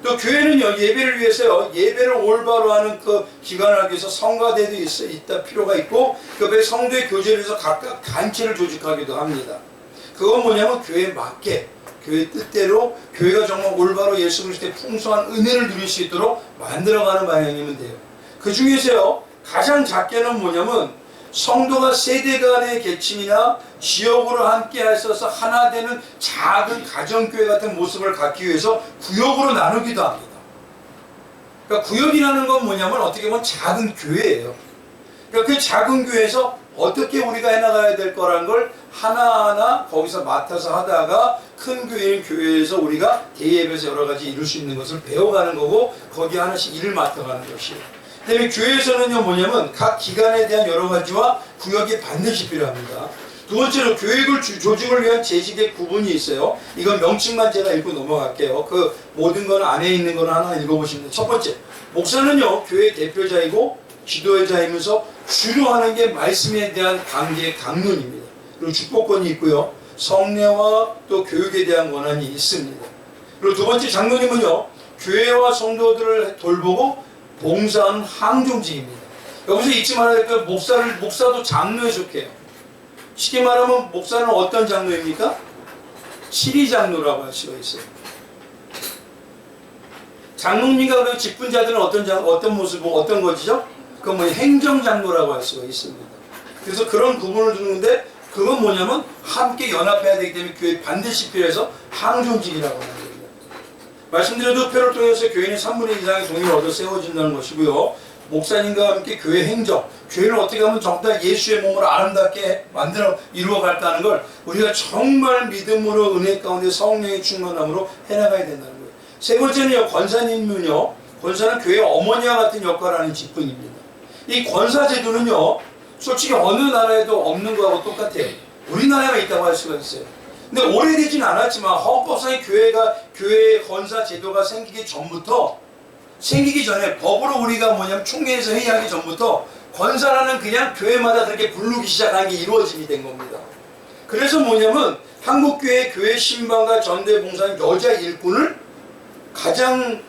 또 교회는요, 예배를 위해서요, 예배를 올바로 하는 그 기관을 하기 위해서 성가대도 있다 필요가 있고, 그 성도의 교제를 위해서 각각 단체를 조직하기도 합니다. 그건 뭐냐면 교회에 맞게, 교회 뜻대로 교회가 정말 올바로 예수 그리스도의 풍성한 은혜를 누릴 수 있도록 만들어가는 방향이면 돼요. 그 중에서요, 가장 작게는 뭐냐면 성도가 세대 간의 계층이나 지역으로 함께 하셔서 하나 되는 작은 가정교회 같은 모습을 갖기 위해서 구역으로 나누기도 합니다. 그러니까 구역이라는 건 뭐냐면 어떻게 보면 작은 교회예요. 그러니까 그 작은 교회에서 어떻게 우리가 해나가야 될 거라는 걸 하나하나 거기서 맡아서 하다가 큰 교회에서 우리가 대예배에서 여러 가지 이룰 수 있는 것을 배워가는 거고, 거기에 하나씩 일을 맡아가는 것이에요. 그다음에 교회에서는요 뭐냐면 각 기관에 대한 여러 가지와 구역이 반드시 필요합니다. 두 번째로 교육을 조직을 위한 재직의 구분이 있어요. 이건 명칭만 제가 읽고 넘어갈게요. 그 모든 건 안에 있는 건 하나 읽어보시면 돼요. 첫 번째, 목사는요 교회 대표자이고 지도자이면서 주로 하는 게 말씀에 대한 관계의 강론입니다. 그리고 축복권이 있고요. 성례와 또 교육에 대한 권한이 있습니다. 그리고 두 번째 장로님은요 교회와 성도들을 돌보고 봉사하는 항종직입니다. 여기서 잊지 말아야 될 게 목사도 장로에 속해요. 쉽게 말하면 목사는 어떤 장로입니까? 치리장로라고 할 수가 있어요. 장로님과 그 직분자들은 어떤 모습, 어떤 것이죠? 그건 뭐 행정장로라고 할 수가 있습니다. 그래서 그런 구분을 두는데 그건 뭐냐면 함께 연합해야 되기 때문에 교회 반드시 필요해서 항존직이라고 하는 겁니다. 말씀드려도 표를 통해서 교회는 3분의 2 이상의 동의를 얻어 세워진다는 것이고요. 목사님과 함께 교회 행정, 교회를 어떻게 하면 정말 예수의 몸으로 아름답게 만들어 이루어갈까는 걸 우리가 정말 믿음으로 은혜 가운데 성령의 충만함으로 해나가야 된다는 거예요. 세 번째는요, 권사님은요, 권사는 교회 어머니와 같은 역할을 하는 직분입니다. 이 권사 제도는요, 솔직히 어느 나라에도 없는 거하고 똑같아요. 우리나라에만 있다고 할 수가 있어요. 근데 오래되진 않았지만 헌법상의 교회 권사 제도가 생기기 전에 법으로 우리가 뭐냐면 총회에서 회의하기 전부터 권사라는 그냥 교회마다 그렇게 부르기 시작한 게 이루어지게 된 겁니다. 그래서 뭐냐면 한국교회 교회 신방과 전도에 봉사하는 여자 일꾼을 가장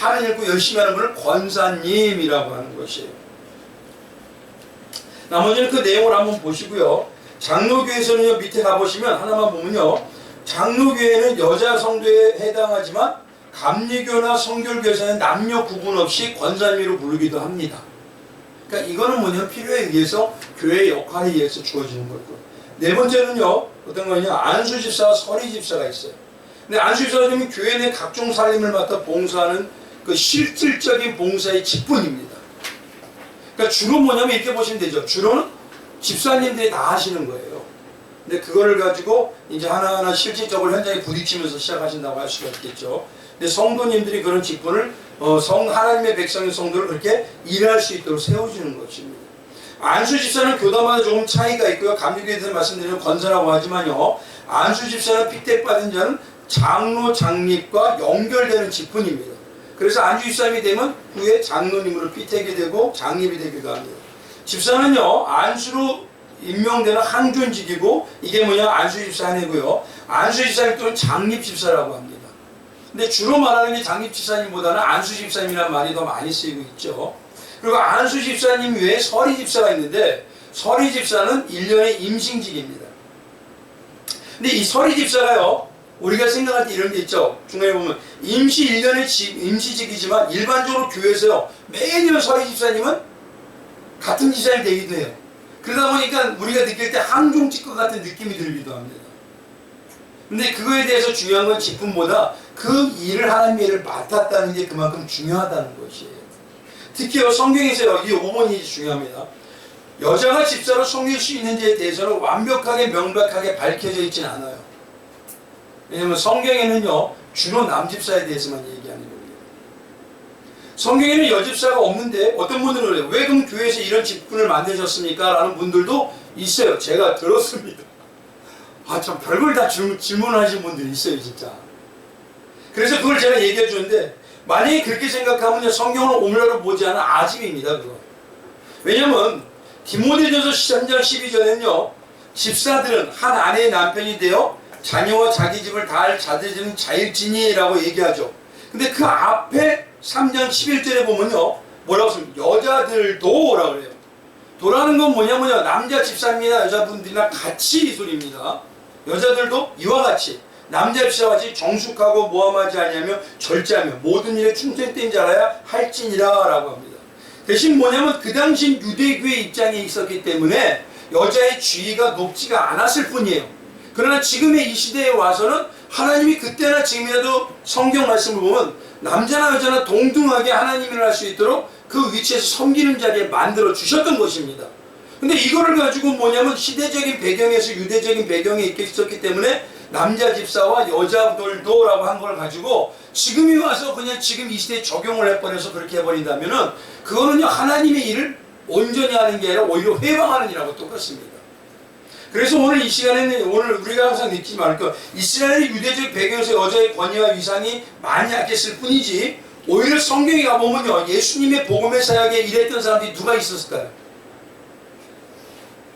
많은 일꾼 열심히 하는 분을 권사님이라고 하는 것이에요. 나머지는 그 내용을 한번 보시고요. 장로교회에서는요, 밑에 가보시면 하나만 보면요, 장로교회는 여자 성도에 해당하지만 감리교나 성결교에서는 남녀 구분 없이 권사님으로 부르기도 합니다. 그러니까 이거는 뭐냐면 필요에 의해서 교회의 역할에 의해서 주어지는 거고. 네 번째는요, 어떤 거냐, 안수집사와 서리집사가 있어요. 근데 안수집사는 교회 내 각종 살림을 맡아 봉사하는 그 실질적인 봉사의 직분입니다. 그러니까 주로 뭐냐면 이렇게 보시면 되죠. 주로는 집사님들이 다 하시는 거예요. 근데 그거를 가지고 이제 하나하나 실질적으로 현장에 부딪히면서 시작하신다고 할 수가 있겠죠. 근데 성도님들이 그런 직분을 하나님의 백성의 성도를 그렇게 일할 수 있도록 세워주는 것입니다. 안수집사는 교단마다 조금 차이가 있고요. 감리교에 대해서 말씀드리면 권사라고 하지만요, 안수집사는 픽택받은 자는 장로 장립과 연결되는 직분입니다. 그래서 안수집사님이 되면 후에 장로님으로 픽택이 되고 장립이 되기도 합니다. 집사는요, 안수로 임명되는 항존직이고, 이게 뭐냐, 안수집사님이고요. 안수집사님 또는 장립집사라고 합니다. 근데 주로 말하는 게 장립집사님보다는 안수집사님이라는 말이 더 많이 쓰이고 있죠. 그리고 안수집사님 외에 서리집사가 있는데, 서리집사는 1년의 임신직입니다. 근데 이 서리집사가요, 우리가 생각할 때 이런 게 있죠. 중간에 보면 임시 1년의 임시직이지만 일반적으로 교회에서요, 매년 서리집사님은 같은 집사님이 되기도 해요. 그러다 보니까 우리가 느낄 때 항종직과 같은 느낌이 들기도 합니다. 근데 그거에 대해서 중요한 건 직분보다 그 일을 하나님의 일을 맡았다는 게 그만큼 중요하다는 것이에요. 특히요, 성경에서요, 이 5번이 중요합니다. 여자가 집사로 섬길 수 있는지에 대해서는 완벽하게 명백하게 밝혀져 있지는 않아요. 왜냐하면 성경에는요, 주로 남집사에 대해서만 얘기하는 겁니다. 성경에는 여집사가 없는데 어떤 분들은 그래요. 왜 그럼 교회에서 이런 직분을 만드셨습니까? 라는 분들도 있어요. 제가 들었습니다. 참 별걸 다 질문하시는 분들이 있어요, 진짜. 그래서 그걸 제가 얘기해 주는데, 만약에 그렇게 생각하면 성경을 오므라로 보지 않은 아집입니다, 그거. 왜냐면 디모데전서 13장 12절에는요, 집사들은 한 아내의 남편이 되어 자녀와 자기 집을 다할 자들은 자일지니라고 얘기하죠. 근데 그 앞에 3장 11절에 보면요, 뭐라고 씁니까? 여자들도 라고 그래요. 도라는 건 뭐냐면요, 남자 집사님이나 여자분들이나 같이 이 소리입니다. 여자들도 이와 같이 남자 집사와 같이 정숙하고 모함하지 아니하며 절제하며 모든 일에 충성된 자라야 할지니라 라고 합니다. 대신 뭐냐면 그 당시 유대교의 입장에 있었기 때문에 여자의 지위가 높지가 않았을 뿐이에요. 그러나 지금의 이 시대에 와서는 하나님이 그때나 지금이라도 성경 말씀을 보면 남자나 여자나 동등하게 하나님을 할 수 있도록 그 위치에서 섬기는 자리에 만들어 주셨던 것입니다. 근데 이거를 가지고 뭐냐면 시대적인 배경에서 유대적인 배경에 있었기 때문에 남자 집사와 여자들도라고 한 걸 가지고 지금이 와서 그냥 지금 이 시대에 적용을 해버려서 그렇게 해버린다면은 그거는요 하나님의 일을 온전히 하는 게 아니라 오히려 회방하는 일하고 똑같습니다. 그래서 오늘 이 시간에는 오늘 우리가 항상 느끼지 말고 이스라엘의 유대적 배경에서 여자의 권위와 위상이 많이 약했을 뿐이지 오히려 성경에 가보면요 예수님의 복음의 사역에 일했던 사람들이 누가 있었을까요?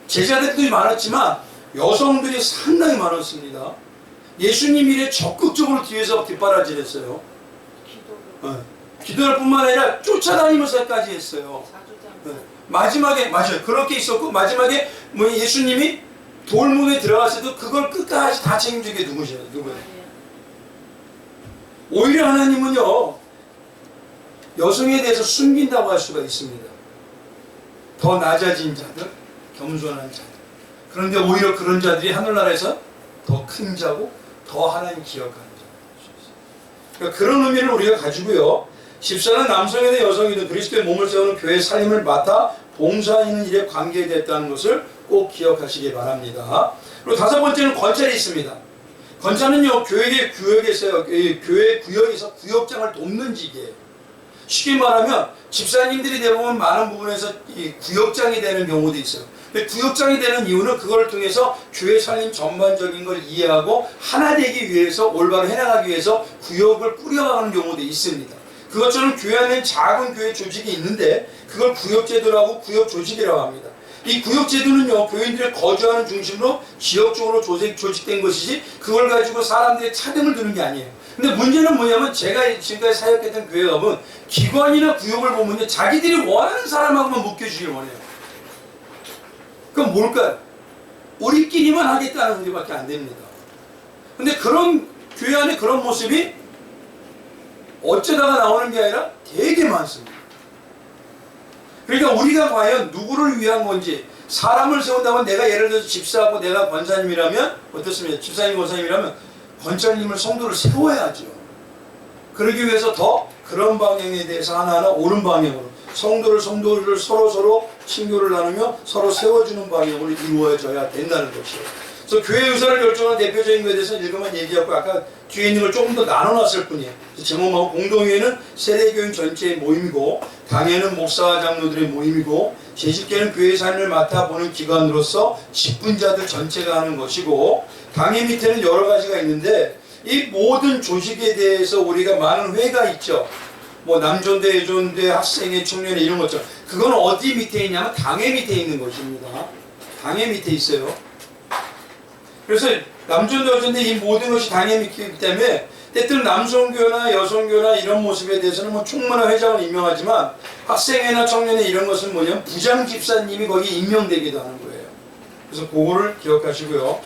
제자들도 많았지만 여성들이 상당히 많았습니다. 예수님 일에 적극적으로 뒤에서 뒷바라지했어요. 기도할 뿐만 아니라 쫓아다니면서까지 했어요. 마지막에 맞아요. 그렇게 있었고 마지막에 뭐 예수님이 돌문에 들어갔을 때도 그걸 끝까지 다 책임진 게 누구예요? 오히려 하나님은요 여성에 대해서 숨긴다고 할 수가 있습니다. 더 낮아진 자들, 겸손한 자들. 그런데 오히려 그런 자들이 하늘나라에서 더 큰 자고 더 하나님 기억하는 자. 그러니까 그런 의미를 우리가 가지고요. 집사는 남성이든 여성이든 그리스도의 몸을 세우는 교회의 살림을 맡아 봉사하는 일에 관계됐다는 것을 꼭 기억하시기 바랍니다. 그리고 다섯 번째는 권찰이 있습니다. 권찰은요 교회 구역에서 교회 구역에서 구역장을 돕는 직이에요. 쉽게 말하면 집사님들이 대부분 많은 부분에서 이 구역장이 되는 경우도 있어요. 근데 구역장이 되는 이유는 그걸 통해서 교회 살림 전반적인 걸 이해하고 하나 되기 위해서 올바로 해나가기 위해서 구역을 꾸려가는 경우도 있습니다. 그것처럼 교회 안에 작은 교회 조직이 있는데 그걸 구역제도라고 구역 조직이라고 합니다. 이 구역제도는요 교인들이 거주하는 중심으로 지역적으로 조직된 것이지 그걸 가지고 사람들의 차등을 두는 게 아니에요. 근데 문제는 뭐냐면 제가 지금까지 사역했던 교회 가면 기관이나 구역을 보면요 자기들이 원하는 사람하고만 묶여주길 원해요. 그럼 뭘까요? 우리끼리만 하겠다는 소리밖에 안 됩니다. 근데 그런 교회 안에 그런 모습이 어쩌다가 나오는 게 아니라 되게 많습니다. 그러니까 우리가 과연 누구를 위한 건지 사람을 세운다면 내가 예를 들어서 집사하고 내가 권사님이라면 어떻습니까? 집사님 권사님이라면 권사님을 성도를 세워야죠. 그러기 위해서 더 그런 방향에 대해서 하나하나 옳은 방향으로 성도를 서로 친교를 나누며 서로 세워주는 방향으로 이루어져야 된다는 것이에요. 그래서 교회 의사를 결정한 대표적인 것에 대해서 읽으면 얘기하고 아까 뒤에 있는 걸 조금 더 나눠놨을 뿐이에요. 제목하고 공동회는 세례교인 전체의 모임이고 당회는 목사와 장로들의 모임이고 재직계는 교회 삶을 맡아보는 기관으로서 직분자들 전체가 하는 것이고 당회 밑에는 여러 가지가 있는데 이 모든 조직에 대해서 우리가 많은 회가 있죠. 뭐 남존대, 여존대, 학생회, 청년회 이런 것처럼 그건 어디 밑에 있냐면 당회 밑에 있는 것입니다. 당회 밑에 있어요. 그래서 남존대, 여존대 이 모든 것이 당회 밑에 있기 때문에 때때로 남성교나 여성교나 이런 모습에 대해서는 뭐 총무나 회장을 임명하지만 학생회나 청년회 이런 것은 뭐냐면 부장 집사님이 거기 임명되기도 하는 거예요. 그래서 그거를 기억하시고요.